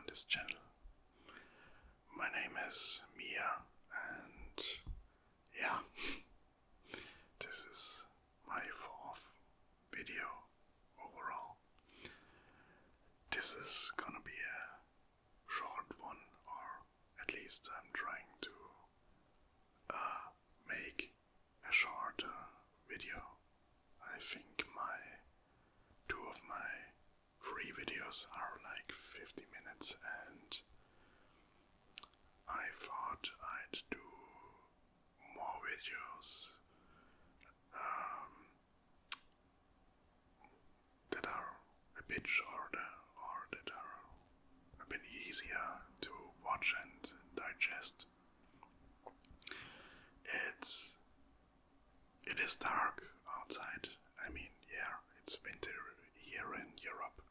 this channel. My name is Mia, and yeah, this is my fourth video overall. This is gonna be a short one, or at least I'm trying to make a shorter video. I think two of my free videos are like 50 minutes, and I thought I'd do more videos that are a bit shorter, or that are a bit easier to watch and digest. It is dark outside. I mean, yeah, it's winter here in Europe,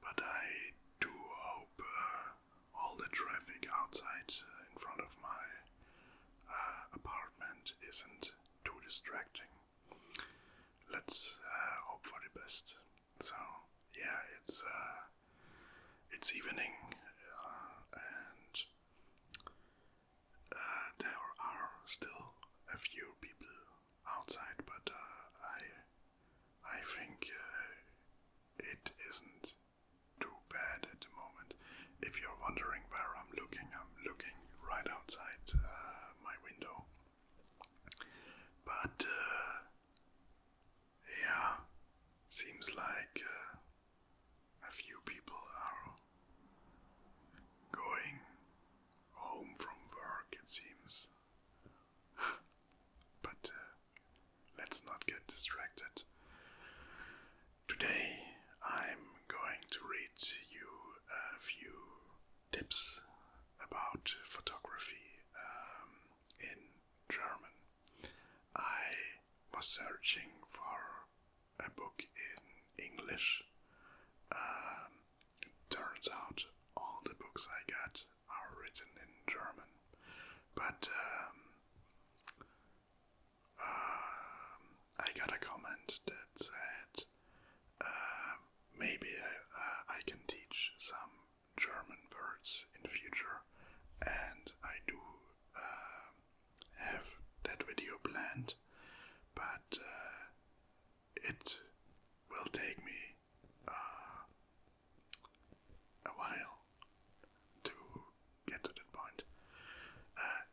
but I do hope all the traffic outside in front of my apartment isn't too distracting. Let's hope for the best. So yeah, it's evening, and there are still a few people outside, but I think it isn't too bad at the moment. If you're wondering where I'm looking right outside my window. But yeah, seems like a few people are going home from work, it seems. But let's not get distracted. Today I'm going to read you a few tips about photography in German. I was searching for a book in English. Turns out all the books I got are written in German, but I got a comment that said maybe I can teach some German words in the future, and I do have that video planned, but it will take me a while to get to that point.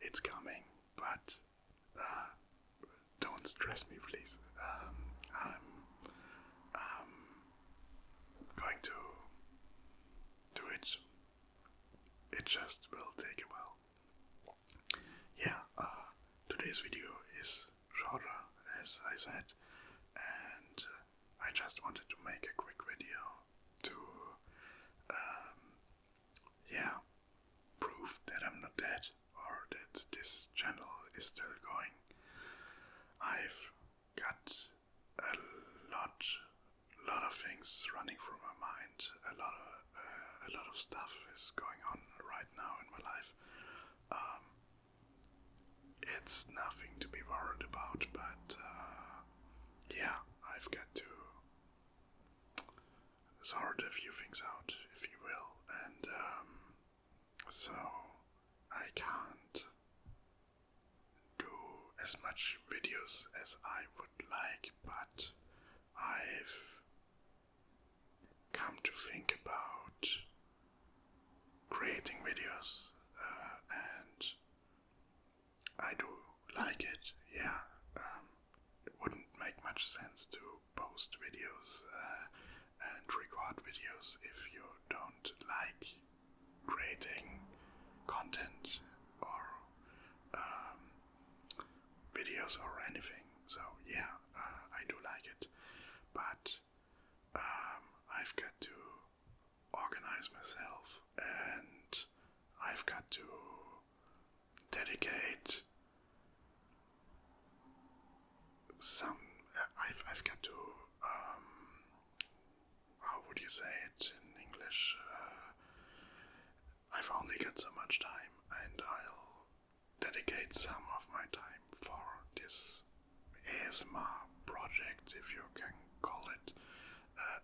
It's coming, but don't stress me, please. I'm going to do it. It just will take a while. Yeah, today's video is shorter, as I said, and I just wanted to make a quick video to prove that I'm not dead, or that this channel is still going. I've got a lot of things running through my mind. A lot of stuff is going on right now in my life. It's nothing to be worried about, but yeah, I've got to sort a few things out, if you will, and so I can't do as much videos as I would like, but I've come to think about creating videos, and I do like it. Yeah, it wouldn't make much sense to post videos and record videos if you don't like creating content or videos or anything. So yeah, I do like it, but I've got to organize myself, and I've got to dedicate some. I've got to how would you say it in English? I've only got so much time, and I'll dedicate some of my time for this ASMR project, if you can call it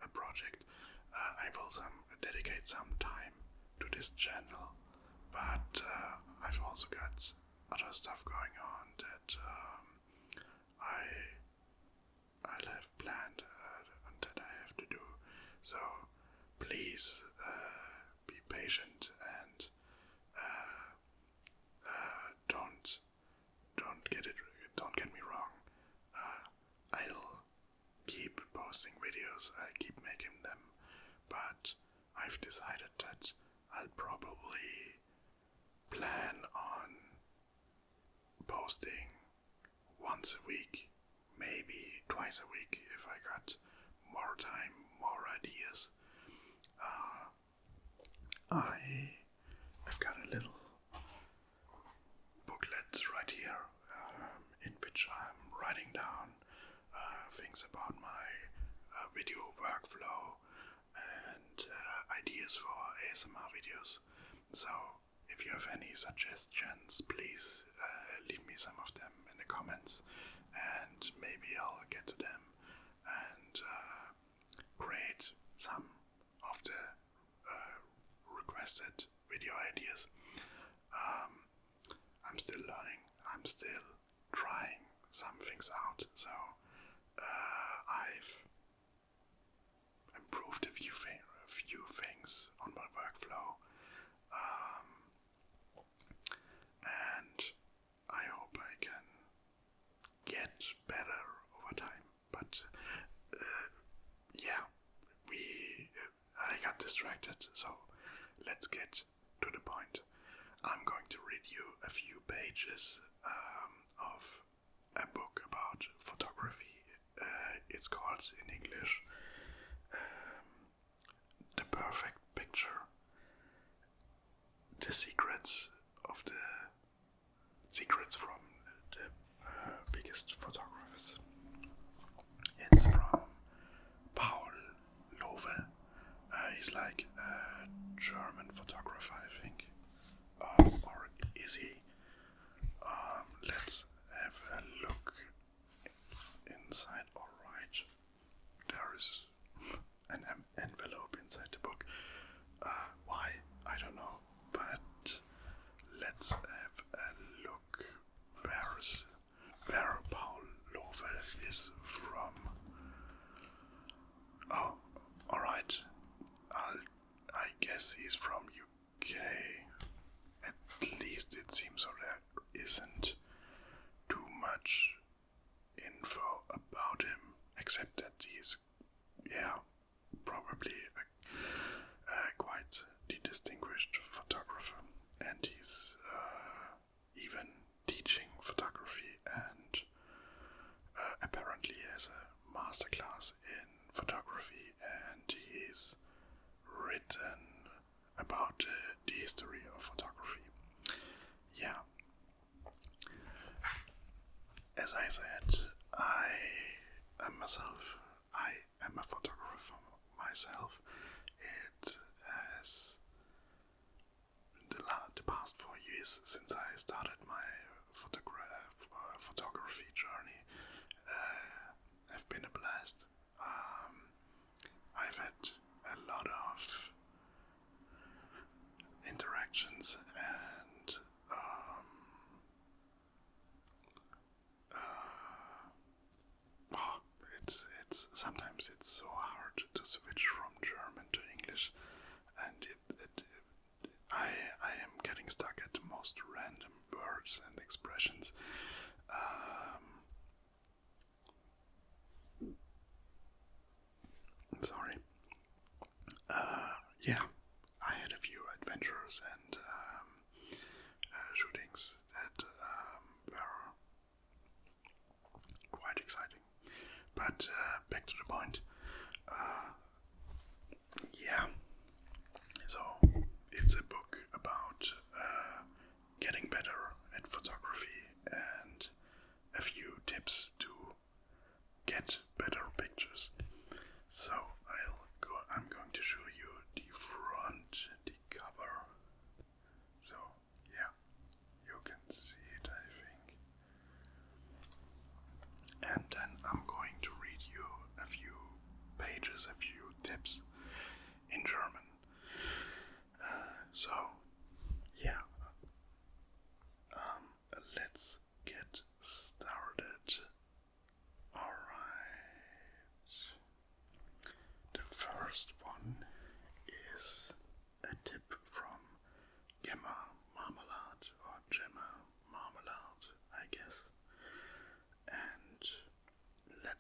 a project. I will dedicate some time to this this channel, but I've also got other stuff going on that I'll have planned and that I have to do. So please be patient and don't get me wrong. I'll keep posting videos, I'll keep making them, but I've decided that I'll probably plan on posting once a week, maybe twice a week if I got more time, more ideas. I've got a little booklet right here in which I'm writing down things about my video workflow and ideas for ASMR videos. So if you have any suggestions, please leave me some of them in the comments, and maybe I'll get to them and create some of the requested video ideas. I'm still learning, I'm still trying some things out, so I've improved a few things on my workflow, and I hope I can get better over time. But yeah, I got distracted, so let's get to the point. I'm going to read you a few pages of a book about photography. It's called in English The Perfect Picture. The secrets from the biggest photographers. It's from Paul Lowe. He's like a German photographer, I think. Or is he? Let's have a look inside. Alright. There is an envelope inside the book. Why? I don't know. But let's have a look. Where Paul Lowe is from. Oh, alright. I guess he's from UK. At least it seems so. There isn't too much info about him, except that he's, probably a quite distinguished photographer, and he's even teaching photography, and apparently has a masterclass in photography, and he's written about the history of photography. Yeah. As I said, I am a photographer myself. It has the past 4 years since I started my photography journey have been a blast. I've had a lot of interactions, and it's sometimes it's so hard to switch from German to English, and I am getting stuck at the most random words and expressions. Sorry. Yeah, I had a few adventures and shootings that were quite exciting. But back to the point. Yeah, so it's a book about getting better at photography and a few tips to get better pictures. So I'm going to show you the front, the cover. So yeah, you can see it, I think. And then I'm going to read you a few pages, a few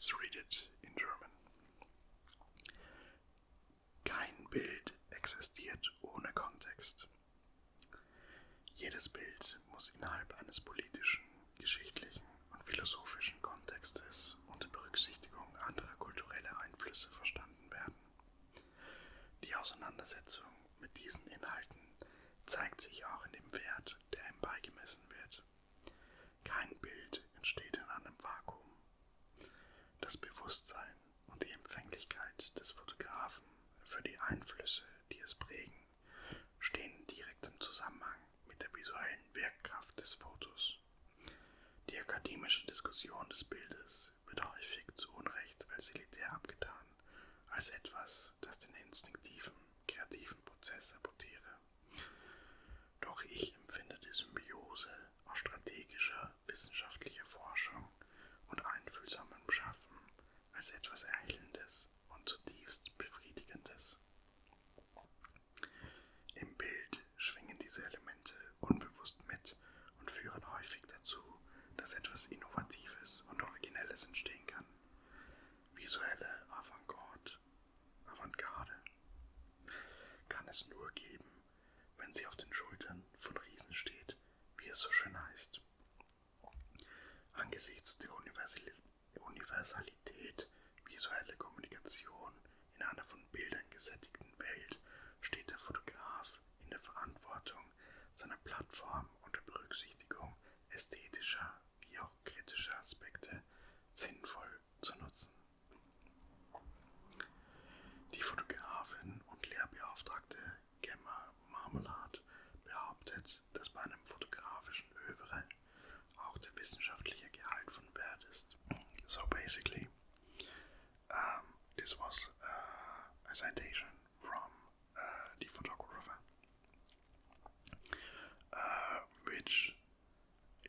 let's read it in German. Kein Bild existiert ohne Kontext. Jedes Bild muss innerhalb eines politischen, geschichtlichen und philosophischen Kontextes unter Berücksichtigung anderer kultureller Einflüsse verstanden werden. Die Auseinandersetzung mit diesen Inhalten zeigt sich auch in dem Wert, der ihm beigemessen wird. Kein Bild entsteht in einem Vakuum. Das Bewusstsein und die Empfänglichkeit des Fotografen für die Einflüsse, die es prägen, stehen in direktem Zusammenhang mit der visuellen Wirkkraft des Fotos. Die akademische Diskussion des Bildes wird häufig zu Unrecht als elitär abgetan, als etwas, das den instinktiven, kreativen Prozess sabotiere. Doch ich empfinde die Symbiose aus strategischer, wissenschaftlicher Forschung und einfühlsamem Schaffen als etwas Erhellendes und zutiefst Befriedigendes. Im Bild schwingen diese Elemente unbewusst mit und führen häufig dazu, dass etwas Innovatives und Originelles entstehen kann. Visuelle Avantgarde kann es nur geben, wenn sie auf den Schultern von Riesen steht, wie es so schön heißt. Angesichts der Universalität visueller Kommunikation in einer von Bildern gesättigten Welt steht der Fotograf in der Verantwortung, seine Plattform unter Berücksichtigung ästhetischer wie auch kritischer Aspekte sinnvoll zu nutzen. Die Fotografin und Lehrbeauftragte Gemma Marmelade behauptet, dass bei einem fotografischen Övre auch der wissenschaftliche Gehalt von Wert ist. So basically, this was a citation from the photographer,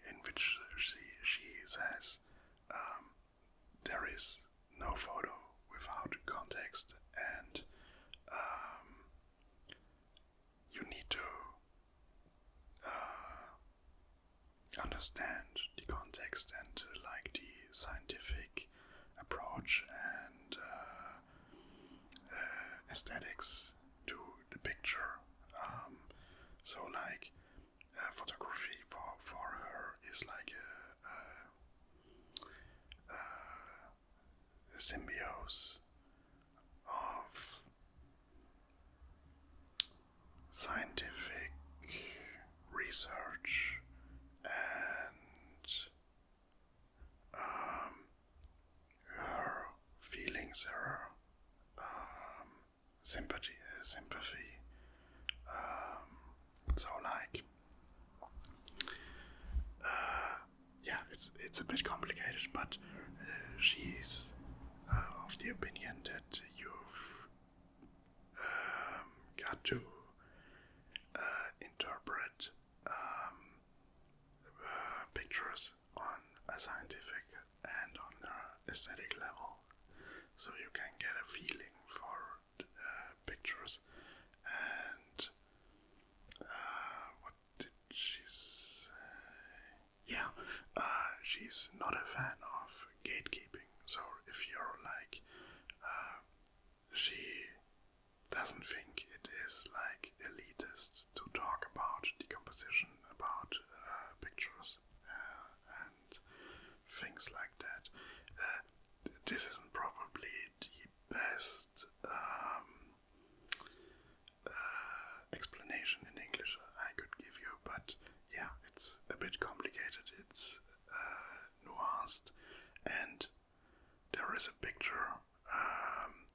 in which she says there is no photo without context, and you need to understand the context and like the scientific approach and aesthetics to the picture. So like photography for her is like a symbiosis of scientific research and her feelings, her sympathy. So like, yeah, it's a bit complicated, but she's of the opinion that you've got to interpret pictures on a scientific and on an aesthetic level, so you can get a feeling for pictures. And what did she say? Yeah, she's not a fan of gatekeeping. So if you're like, she doesn't think it is like elitist to talk about decomposition, about pictures and things like that. This isn't probably the best explanation in English I could give you, but yeah, it's a bit complicated, it's nuanced, and there is a picture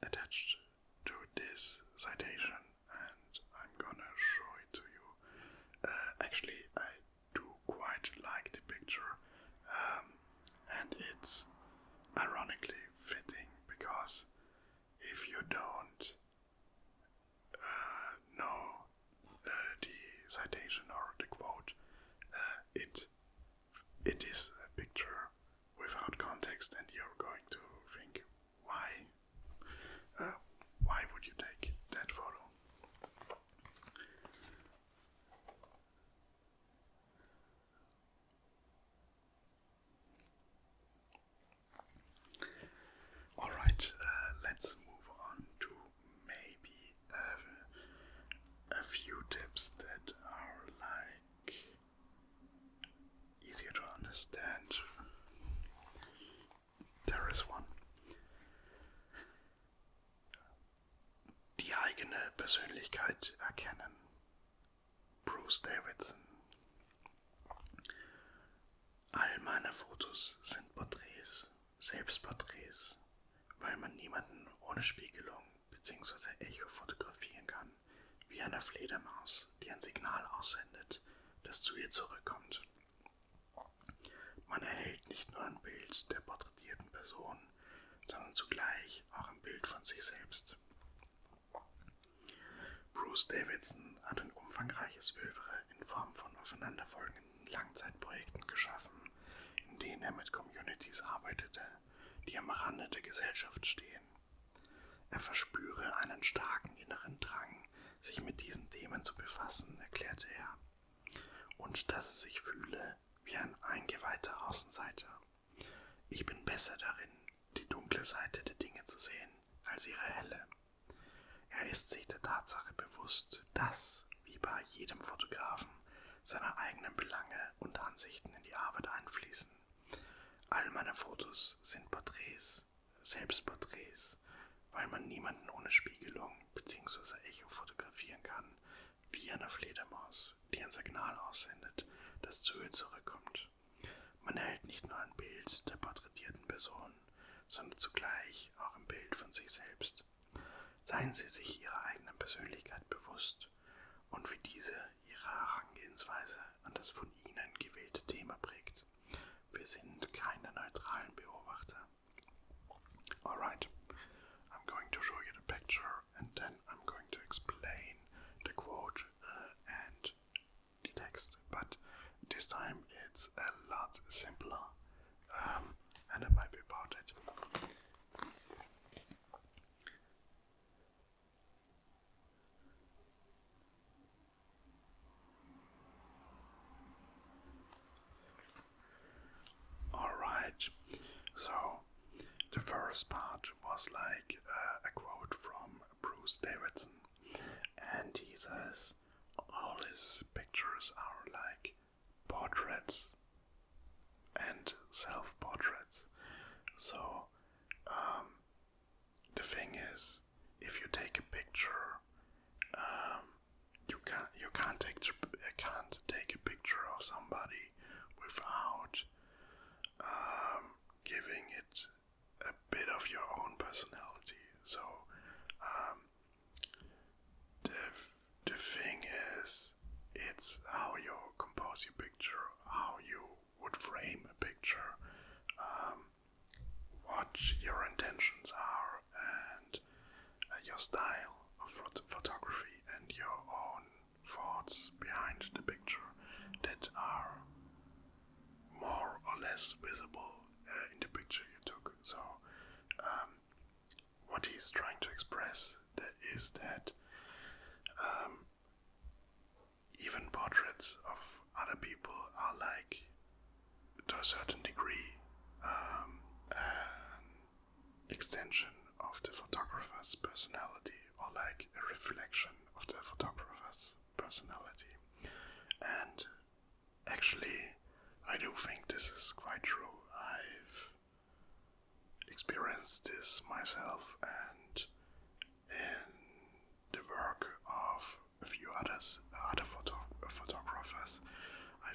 attached to this citation, and I'm gonna show it to you. Actually, I do quite like the picture, and it's ironically fitting, because if you don't know the citation or the quote, it is a picture without context, and you're going to think, why would you take that photo? understand. There is one. Die eigene Persönlichkeit erkennen. Bruce Davidson. All meine Fotos sind Porträts, Selbstporträts, weil man niemanden ohne Spiegelung bzw. Echo fotografieren kann, wie eine Fledermaus, die ein Signal aussendet, das zu ihr zurückkommt. Man erhält nicht nur ein Bild der porträtierten Person, sondern zugleich auch ein Bild von sich selbst. Bruce Davidson hat ein umfangreiches Œuvre in Form von aufeinanderfolgenden Langzeitprojekten geschaffen, in denen er mit Communities arbeitete, die am Rande der Gesellschaft stehen. Er verspüre einen starken inneren Drang, sich mit diesen Themen zu befassen, erklärte er, und dass er sich fühle wie ein eingeweihter Außenseiter. Ich bin besser darin, die dunkle Seite der Dinge zu sehen, als ihre helle. Er ist sich der Tatsache bewusst, dass, wie bei jedem Fotografen, seine eigenen Belange und Ansichten in die Arbeit einfließen. All meine Fotos sind Porträts, Selbstporträts, weil man niemanden ohne Spiegelung bzw. Echo fotografieren kann, wie eine Fledermaus, die ein Signal aussendet, das zu ihr zurückkommt. Man erhält nicht nur ein Bild der porträtierten Person, sondern zugleich auch ein Bild von sich selbst. Seien Sie sich Ihrer eigenen Persönlichkeit bewusst und wie diese Ihre Herangehensweise an das von Ihnen gewählte Thema prägt. Wir sind keine neutralen Beobachter. Alright, I'm going to show you the picture and then I'm going to explain the quote and the text, but this time it's a lot simpler and I'm happy about it. Alright, so the first part was like a quote from Bruce Davidson, and he says all his pictures are like portraits and self-portraits. So the thing is, if you take a picture, you can't take a picture of somebody without giving it a bit of your own personality. So the thing is, it's how you compose your picture, how you would frame a picture, what your intentions are, and your style of photography and your own thoughts behind the picture that are more or less visible in the picture you took. So what he's trying to express is that even portraits of other people are like, to a certain degree, an extension of the photographer's personality, or like a reflection of the photographer's personality. And actually, I do think this is quite true. I've experienced this myself, and in the work of a few other photographers, I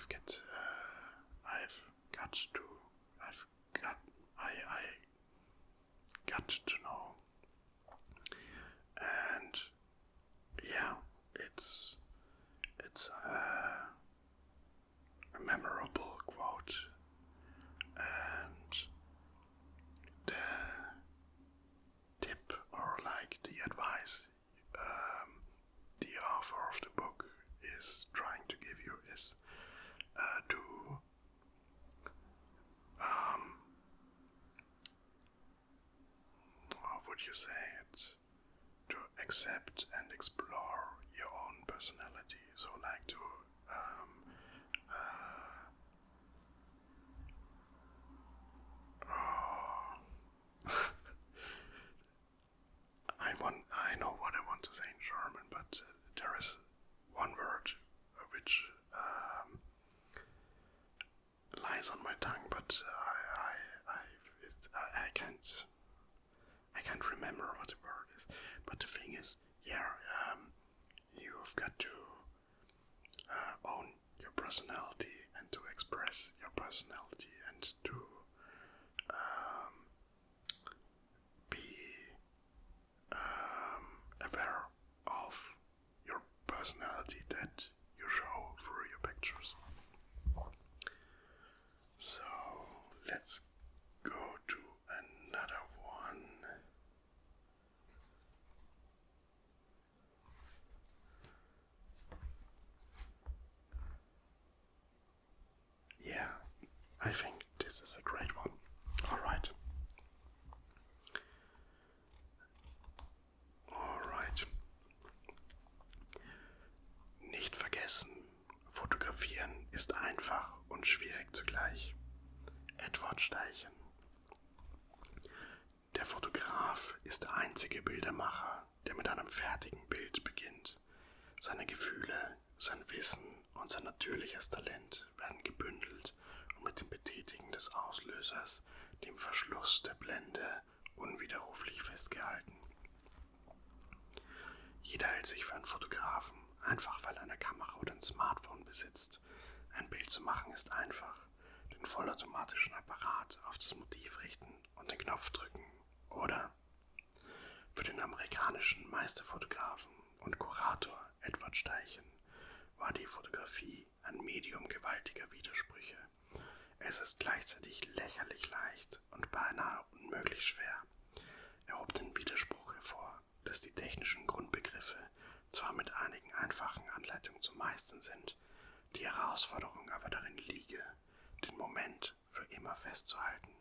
got to know, and yeah, it's a memorable quote, and the tip or like the advice the author of the book is trying to give you is to how would you say it, to accept and explore your own personality. So like to I know what I want to say in German, but there is one word which lies is on my tongue, but I can't remember what the word is. But the thing is, you've got to own your personality and to express your personality and to be aware of your personality that you show through your pictures. So let's go to another one. Yeah, I think this is a great one. Alright. Nicht vergessen, fotografieren ist einfach und schwierig zugleich. Edward Steichen. Der Fotograf ist der einzige Bildermacher, der mit einem fertigen Bild beginnt. Seine Gefühle, sein Wissen und sein natürliches Talent werden gebündelt und mit dem Betätigen des Auslösers, dem Verschluss der Blende, unwiderruflich festgehalten. Jeder hält sich für einen Fotografen, einfach weil er eine Kamera oder ein Smartphone besitzt. Ein Bild zu machen ist einfach. Den vollautomatischen Apparat auf das Motiv richten und den Knopf drücken. Oder? Für den amerikanischen Meisterfotografen und Kurator Edward Steichen war die Fotografie ein Medium gewaltiger Widersprüche. Es ist gleichzeitig lächerlich leicht und beinahe unmöglich schwer. Er hob den Widerspruch hervor, dass die technischen Grundbegriffe zwar mit einigen einfachen Anleitungen zu meistern sind, die Herausforderung aber darin liege, den Moment für immer festzuhalten.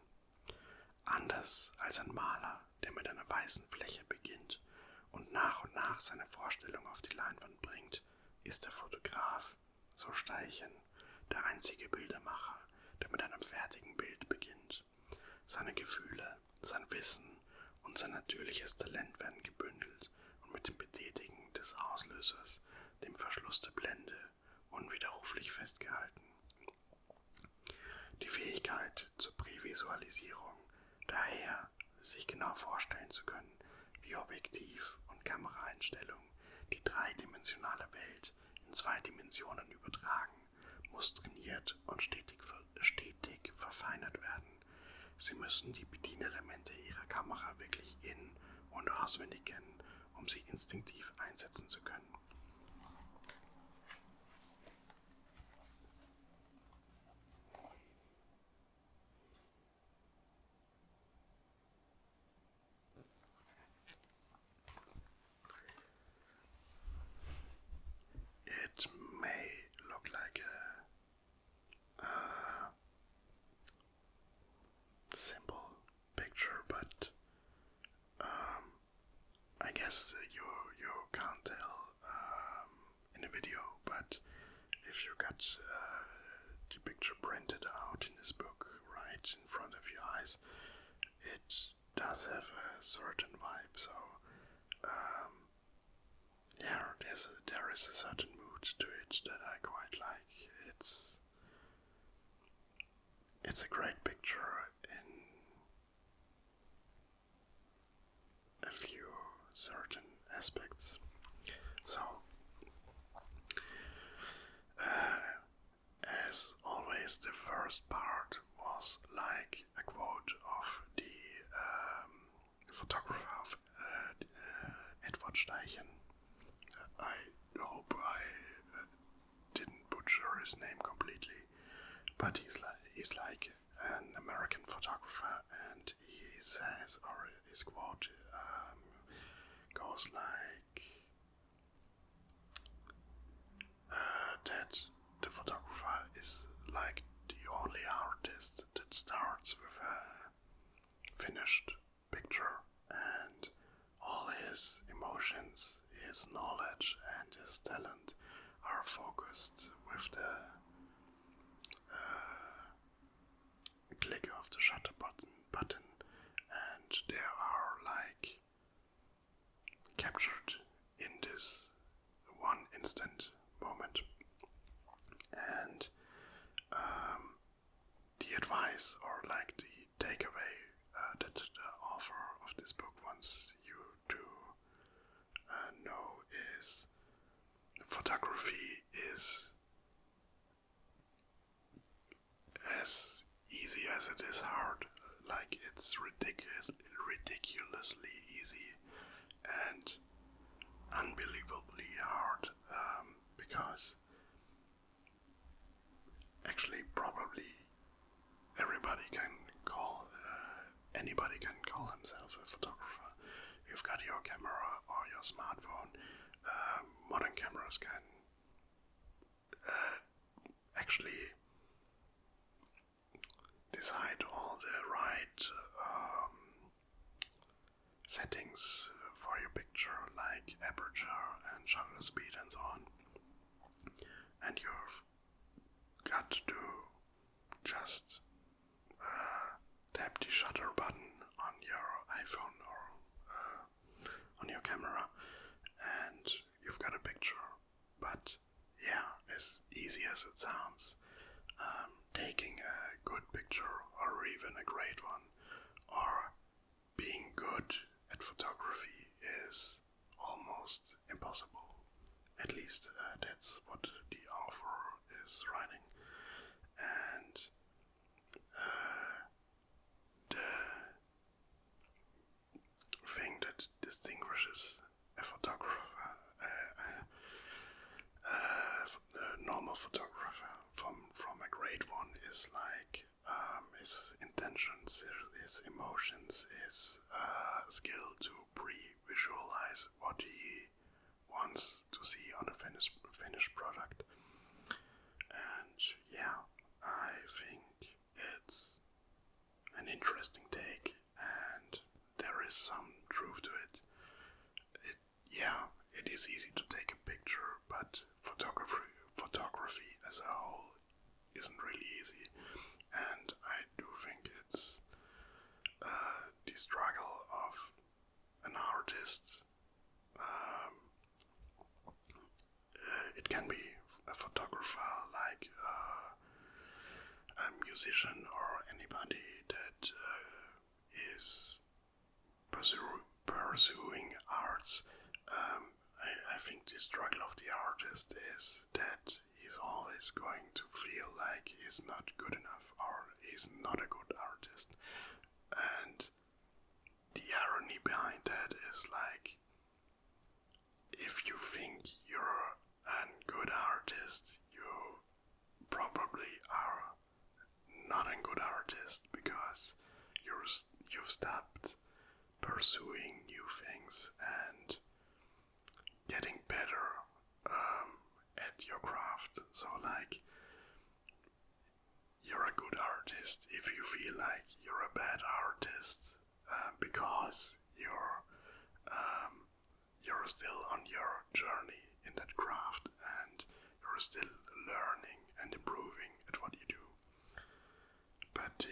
Anders als ein Maler, der mit einer weißen Fläche beginnt und nach seine Vorstellung auf die Leinwand bringt, ist der Fotograf, so Steichen, der einzige Bildermacher, der mit einem fertigen Bild beginnt. Seine Gefühle, sein Wissen und sein natürliches Talent werden gebündelt und mit dem Betätigen des Auslösers, dem Verschluss der Blende, unwiderruflich festgehalten. Die Fähigkeit zur Prävisualisierung, daher sich genau vorstellen zu können, wie Objektiv und Kameraeinstellung die dreidimensionale Welt in 2 Dimensionen übertragen, muss trainiert und stetig verfeinert werden. Sie müssen die Bedienelemente Ihrer Kamera wirklich in- und auswendig kennen, um sie instinktiv einsetzen zu können. It may look like a simple picture, but I guess you can't tell in a video, but if you got the picture printed out in this book right in front of your eyes, it does have a certain vibe. So there is a certain mood to it that I quite like. It's a great picture in a few certain aspects. So, as always, the first part was like a quote of the photographer of Edward Steichen. I hope I didn't butcher his name completely, but he's like an American photographer, and he says, or his quote goes like that the photographer is like the only artist that starts with a finished picture, and all his emotions, his knowledge and his talent are focused with the click of the shutter button, and they are like captured in this one instant moment. And easy as it is hard. Like, it's ridiculously easy and unbelievably hard, because actually probably anybody can call himself a photographer. You've got your camera or your smartphone. Modern cameras can actually decide all the right settings for your picture, like aperture and shutter speed and so on. And you've got to just tap the shutter button on your iPhone or on your camera, and you've got a picture. But yeah, as easy as it sounds, taking a good picture, or even a great one, or being good at photography is almost impossible. At least that's what the author is writing. And the thing that distinguishes a photographer, a normal photographer, from a great one is like his intentions, his emotions, his skill to pre-visualize what he wants to see on a finished product. And yeah, I think it's an interesting take, and there is some truth to it. It is easy to take a picture, but photography as a whole isn't really easy. And I do think it's the struggle of an artist. It can be a photographer, like a musician, or anybody that is pursuing arts. I think the struggle of the artist is that he's always going to feel like he's not good enough, or he's not a good artist. And the irony behind that is like, if you think you're a good artist, you probably are not a good artist, because you've stopped pursuing new things and getting better at your craft. So like, you're a good artist if you feel like you're a bad artist, because you're still on your journey in that craft, and you're still learning and improving at what you do. But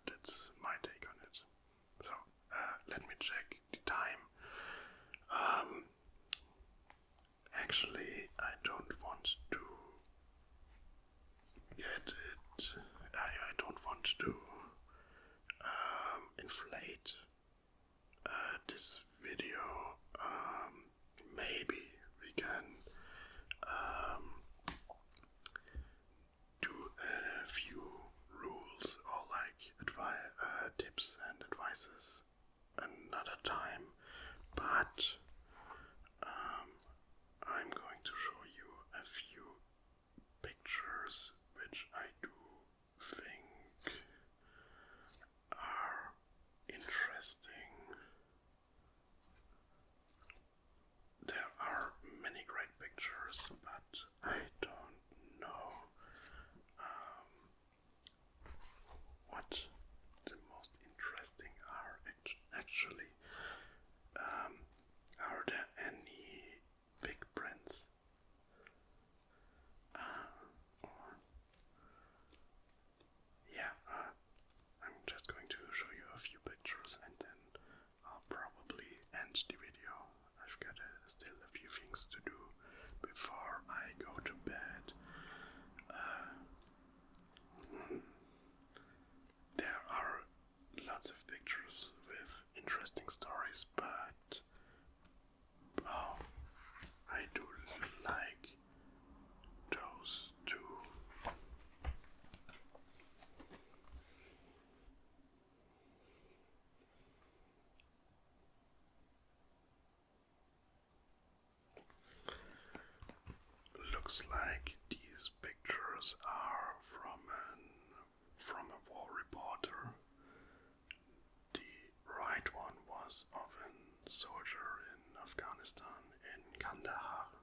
that's my take on it. So let me check the time. Actually, I don't want to get it. I don't want to inflate this video. Maybe we can do a few rules, or like looks like these pictures are from a war reporter. The right one was of a soldier in Afghanistan, in Kandahar,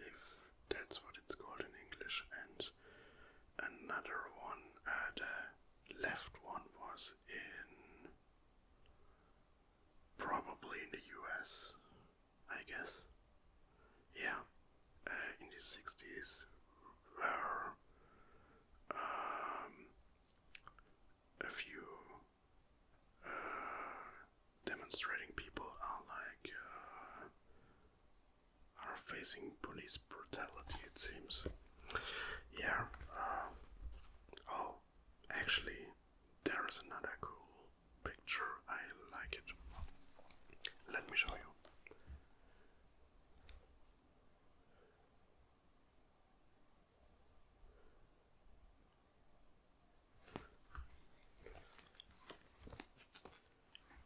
if that's what it's called in English, and another one, the left one, was in probably in the US, I guess. Yeah, in the 60s, where a few demonstrating people are facing police brutality, it seems. Yeah. Oh, actually, there is another cool picture. I like it. Let me show you.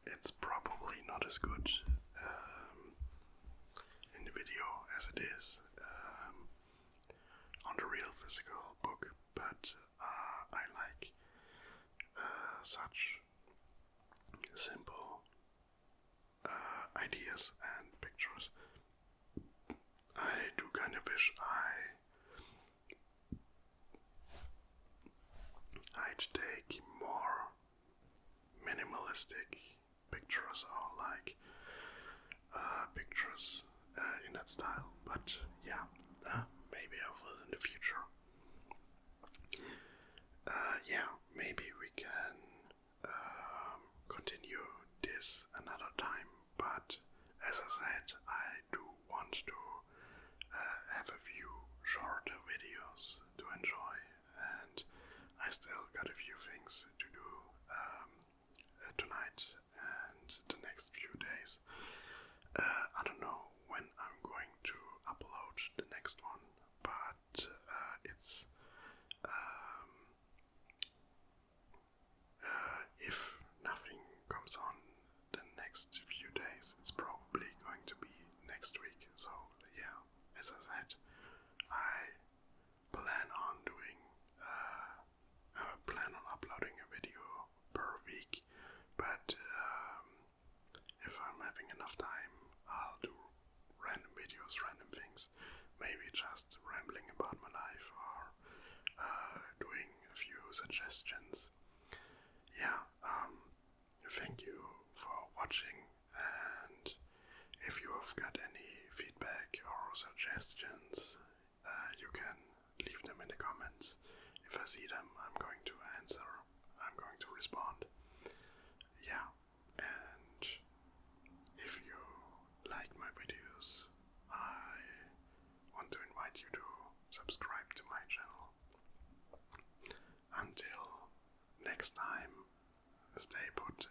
It's probably not as good in the video as it is on the real physical book, but I like such simple ideas and pictures. I do kind of wish I'd take more minimalistic pictures, or like pictures in that style, but yeah, maybe I will in the future. Yeah, maybe we can continue this another time, but as I said, I do want to have a few shorter videos to enjoy, and I still got a few things to do tonight and the next few days. I don't know when I'm going to upload the next one, but it's if nothing comes on the next few days, it's probably going to be next week. So yeah, as I said, I plan on uploading a video per week, but if I'm having enough time, I'll do random videos, random things, maybe just rambling about my life, or doing a few suggestions. Yeah, thank you for watching, and if you have got any feedback or suggestions, you can leave them in the comments. If I see them, I'm going to answer, I'm going to respond. Yeah, and if you like my videos, I want to invite you to subscribe to my channel. Until next time, stay put